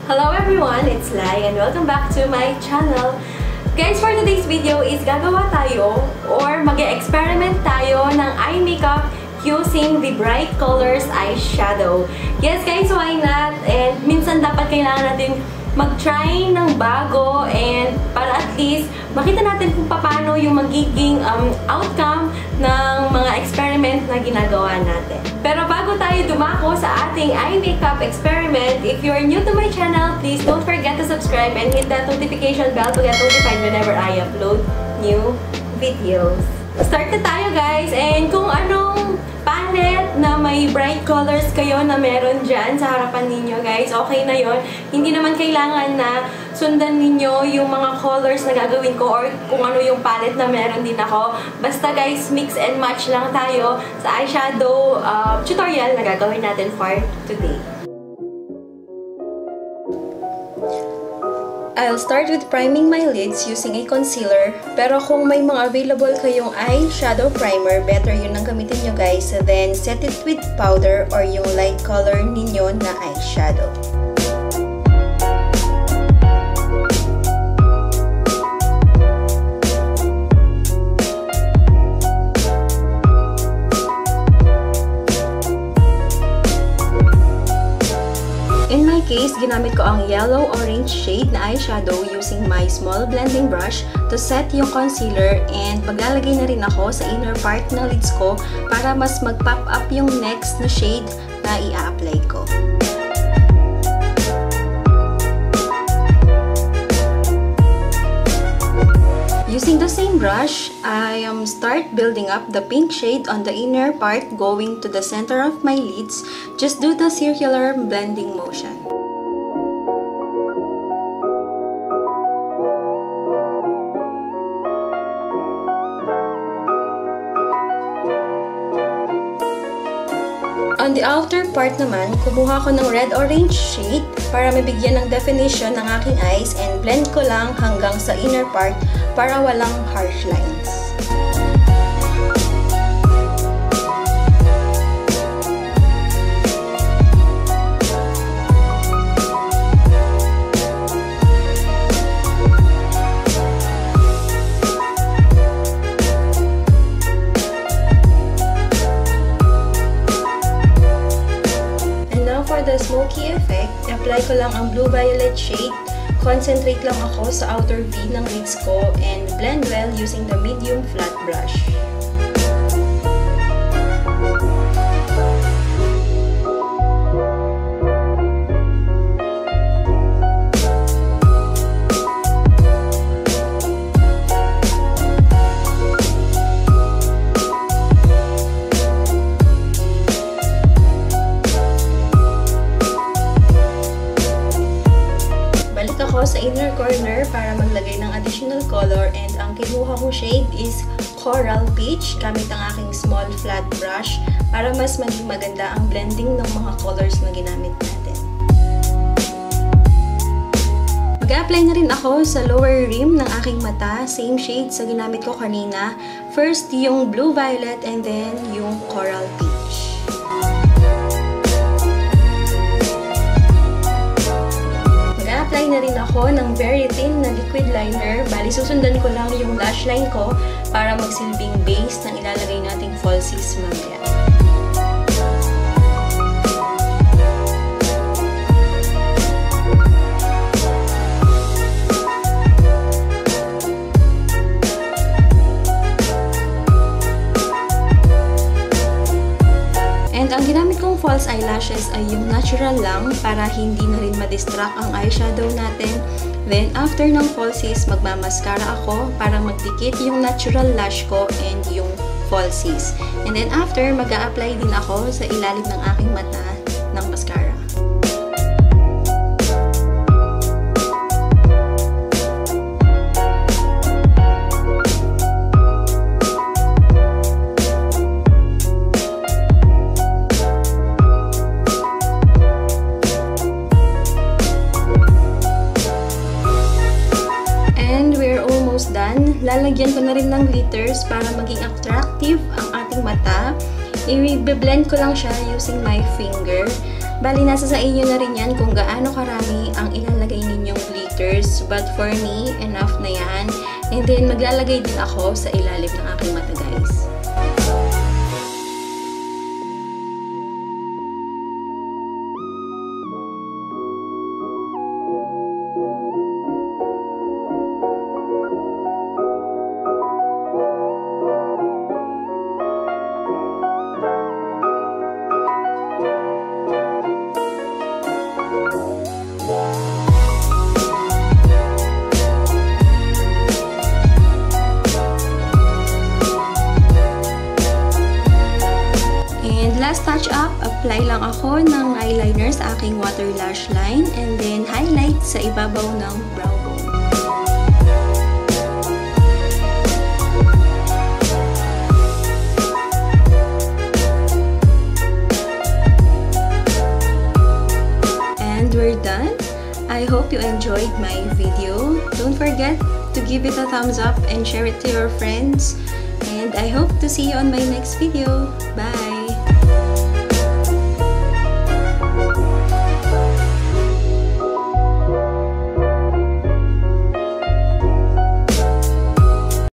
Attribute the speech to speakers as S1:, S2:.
S1: Hello everyone, it's Lai and welcome back to my channel. Guys, for today's video is gagawa tayo or mag-experiment tayo ng eye makeup using the bright colors eyeshadow. Yes guys, why not? And minsan dapat kailangan natin mag-try ng bago and para at least makita natin kung paano yung magiging outcome ng mga experiment na ginagawa natin. Pero bago tayo dumako sa ating eye makeup experiment, if you are new to my channel, please don't forget to subscribe and hit that notification bell to get notified whenever I upload new videos. Start na tayo guys! And kung anong palette na may bright colors kayo na meron dyan sa harapan ninyo guys, okay na yon. Hindi naman kailangan na sundan ninyo yung mga colors na gagawin ko or kung ano yung palette na meron din ako. Basta guys, mix and match lang tayo sa eyeshadow tutorial na gagawin natin for today. I'll start with priming my lids using a concealer. Pero kung may mga available kayong eyeshadow primer, better yun ang gamitin nyo guys. Then, set it with powder or yung light color ninyo na eyeshadow. In my case, ginamit ko ang yellow-orange shade na eyeshadow using my small blending brush to set yung concealer and maglalagay na rin ako sa inner part ng lids ko para mas mag-pop up yung next na shade na i-apply ko. Using the same brush, I start building up the pink shade on the inner part going to the center of my lids. Just do the circular blending motion. On the outer part naman, kumuha ko ng red-orange shade para mabigyan ng definition ng aking eyes and blend ko lang hanggang sa inner part para walang harsh lines. For the smoky effect, apply ko lang ang blue-violet shade. Concentrate lang ako sa outer V ng lids ko and blend well using the medium flat brush. Sa inner corner para maglagay ng additional color and ang kinuha kong shade is Coral Peach gamit ang aking small flat brush para mas maging maganda ang blending ng mga colors na ginamit natin. Mag-apply na rin ako sa lower rim ng aking mata, same shade sa ginamit ko kanina. First yung blue violet and then yung Coral Peach. Apply na rin ako ng very thin na liquid liner. Bali, susundan ko lang yung lash line ko para magsilbing base ng ilalagay nating falsies mamaya. And ang ginamit kong false eyelashes ay yung natural lang para hindi na rin ma-distract ang eyeshadow natin. Then, after ng falsies, magmamaskara ako para magdikit yung natural lash ko and yung falsies. And then after, mag-a-apply din ako sa ilalim ng aking mata ng mascara. Lalagyan ko na rin ng glitters para maging attractive ang ating mata. I-blend ko lang siya using my finger. Bali, nasa sa inyo na rin yan kung gaano karami ang ilalagay ninyong glitters. But for me, enough na yan. And then, maglalagay din ako sa ilalim ng aking mata, guys. Last touch up, apply lang ako ng eyeliner sa aking water lash line and then highlight sa ibabaw ng brow bone. And we're done. I hope you enjoyed my video. Don't forget to give it a thumbs up and share it to your friends. And I hope to see you on my next video. Bye!